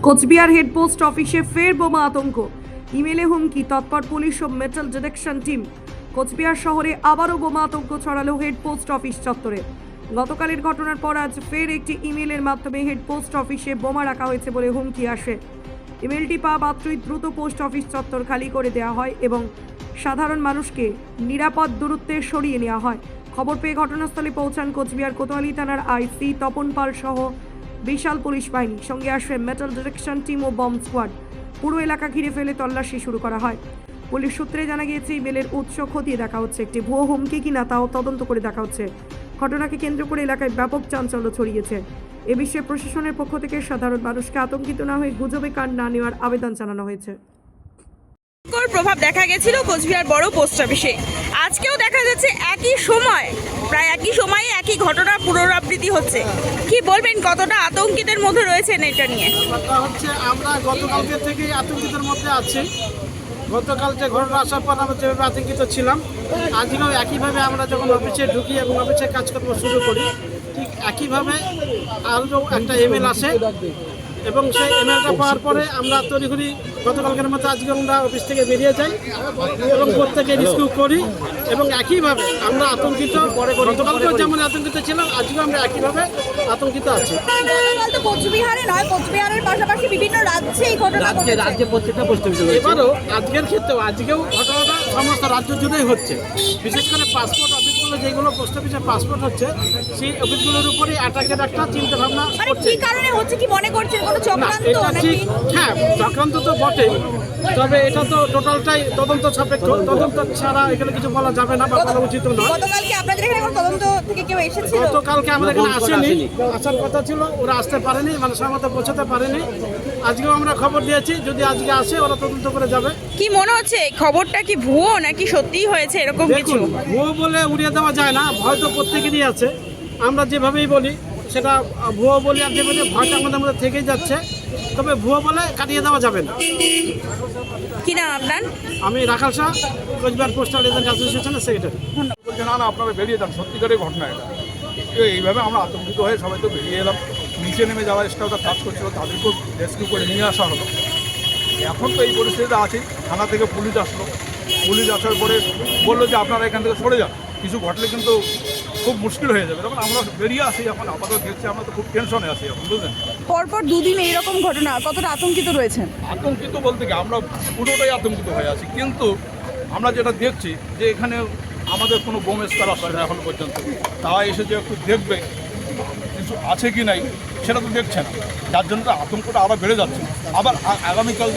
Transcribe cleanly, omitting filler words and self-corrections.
Cooch Behar head post অফিসে ফের বোমা আতঙ্ক, ইমেলে হুমকি, তৎপর পুলিশ ও মেটাল ডিটেকশন টিম। কোচবিহার শহরে আবারও বোমা আতঙ্ক ছড়ালো হেড পোস্ট অফিস চত্বরে। গতকালের ঘটনার পর আজ ফের একটি ইমেলের মাধ্যমে হেড পোস্ট অফিসে বোমা রাখা হয়েছে বলে হুমকি আসে। ইমেলটি পাওয়া মাত্রই দ্রুত পোস্ট অফিস চত্বর খালি করে দেওয়া হয় এবং সাধারণ মানুষকে নিরাপদ দূরত্বে সরিয়ে নেওয়া হয়। খবর পেয়ে ঘটনাস্থলে পৌঁছান কোচবিহার কোতোয়ালি থানার আইসি তপন পাল সহ বিশাল পুলিশ বাহিনী। সঙ্গে আসে মেটাল ডিটেকশন টিম ও বম্ব স্কোয়াড। পুরো এলাকা ঘিরে ফেলে তল্লাশি শুরু করা হয়। পুলিশ সূত্রে জানা গিয়েছে ইমেলের উৎস খতিয়ে দেখা হচ্ছে, একটি ভুয়ো হুমকি কিনা তাও তদন্ত করে দেখা হচ্ছে। ঘটনাকে কেন্দ্র করে এলাকায় ব্যাপক চাঞ্চল্য ছড়িয়েছে। এ বিষয়ে প্রশাসনের পক্ষ থেকে সাধারণ মানুষকে আতঙ্কিত না হয়ে গুজবে কান না নেওয়ার আবেদন জানানো হয়েছে। প্রভাব দেখা গেছিল কোচবিহার বড় পোস্ট অফিসে। আজকেও দেখা যাচ্ছে একই সময়, প্রায় একই সময়ে একই ঘটনার পুনরাবৃত্তি হচ্ছে। কি বলবেন, কতটা আতঙ্কিতের মধ্যে রয়েছেন এটা নিয়ে? আমরা গতকালকে থেকেই আতঙ্কিতের মধ্যে আছি। গতকাল যে ঘটনা আসার পর আমরা যেভাবে আতঙ্কিত ছিলাম, আজকেও একইভাবে আমরা যখন অফিসে ঢুকি এবং অফিসে কাজকর্ম শুরু করি, ঠিক একইভাবে আরও একটা ইমেল আসে এবং সেই ইমেলটা পাওয়ার পরে আমরা তড়িঘড়ি গতকালকের মতো আজকে আমরা অফিস থেকে বেরিয়ে যাই এবং প্রত্যেকে রিস্কিউ করি এবং একইভাবে আমরা আতঙ্কিত। গতকালকেও যেমন আতঙ্কিত ছিলাম, আজকেও আমরা একইভাবে আতঙ্কিত আছি। কোচবিহারে নয়, কোচবিহারের পাশাপাশি বিভিন্ন রাজ্যে এই ঘটনা রাজ্যে প্রত্যেকটা পোস্ট অফিসে এবারও আজকের ক্ষেত্রেও আজকেও ঘটনাটা সমস্ত রাজ্য জুড়েই হচ্ছে। বিশেষ করে পাসপোর্ট অফিসগুলো যেগুলো পোস্ট অফিসে পাসপোর্ট হচ্ছে, সেই অফিসগুলোর উপরে অ্যাটাকের একটা চিন্তা ভাবনা করছে। কি কারণে হচ্ছে কি মনে করছেন, কোনো চক্রান্ত নাকি? হ্যাঁ, চক্রান্ত তো বটেই, তবে এটা তো টোটালটাই তদন্ত সাপেক্ষ। তদন্ত ছাড়া এখানে কিছু বলা যাবে না বা বলা উচিত নয়। গতকালকে আপনাদের এখানে কোনো তদন্ত থেকে কেউ এসেছিল? গতকালকে আমাদের এখানে আসেনি, আসার কথা ছিল, ওরা আসতে পারেনি, মানে সময় মতো পৌঁছাতে পারেনি। আজকেও আমরা খবর দিয়েছি, যদি আজকে আসে ওরা তদন্ত করে যাবে। কি মনে হচ্ছে, খবরটা কি ভুয়ো নাকি সত্যিই হয়েছে এরকম কিছু? ভুয়ো বলে উড়িয়ে দেওয়া যায় না, ভয় তো প্রত্যেকেরই আছে। আমরা যেভাবেই বলি সেটা ভুয়ো বলি, আর যেভাবে ভয়টা আমাদের মধ্যে থেকেই যাচ্ছে, তবে ভুয়ো বলে কাটিয়ে দেওয়া যাবে না। কি নাম আপনার? আমি রাখাল শাহ, কোচবিহার পোস্টাল এজেন্ট অ্যাসোসিয়েশনের সেক্রেটারি। বলছে না আপনারা বেরিয়ে যান, সত্যিকারের ঘটনা এটা। এইভাবে আমরা আতঙ্কিত হয়ে সবাই তো বেরিয়ে এলাম। নিচে নেমে যাওয়া স্টাফরা কাজ করছিল, তাদেরকেও রেস্কিউ করে নিয়ে আসা হলো। এখন তো এই পরিস্থিতিতে আছি, থানা থেকে পুলিশ আসলো। পুলিশ আসার পরে বললো যে আপনারা এখান থেকে সরে যান, কিছু ঘটলে কিন্তু খুব মুশকিল হয়ে যাবে। তখন আমরা বেরিয়ে আসি, এখন আপাতত দেখছি আমরা তো খুব টেনশনে আছি এখন, বুঝলেন। পরপর দুদিন এইরকম ঘটনা, কতটা আতঙ্কিত রয়েছেন? আতঙ্কিত বলতে কি, আমরা পুরোটাই আতঙ্কিত হয়ে আছি। কিন্তু আমরা যেটা দেখছি যে এখানে আমাদের কোনো বোম স্কোয়ার আসছে না এখন পর্যন্ত। তারা এসে যে একটু দেখবে কিছু আছে কি নাই, সেটা তো দেখছে না, যার জন্য আতঙ্কটা আরও বেড়ে যাচ্ছে। আবার আগামীকাল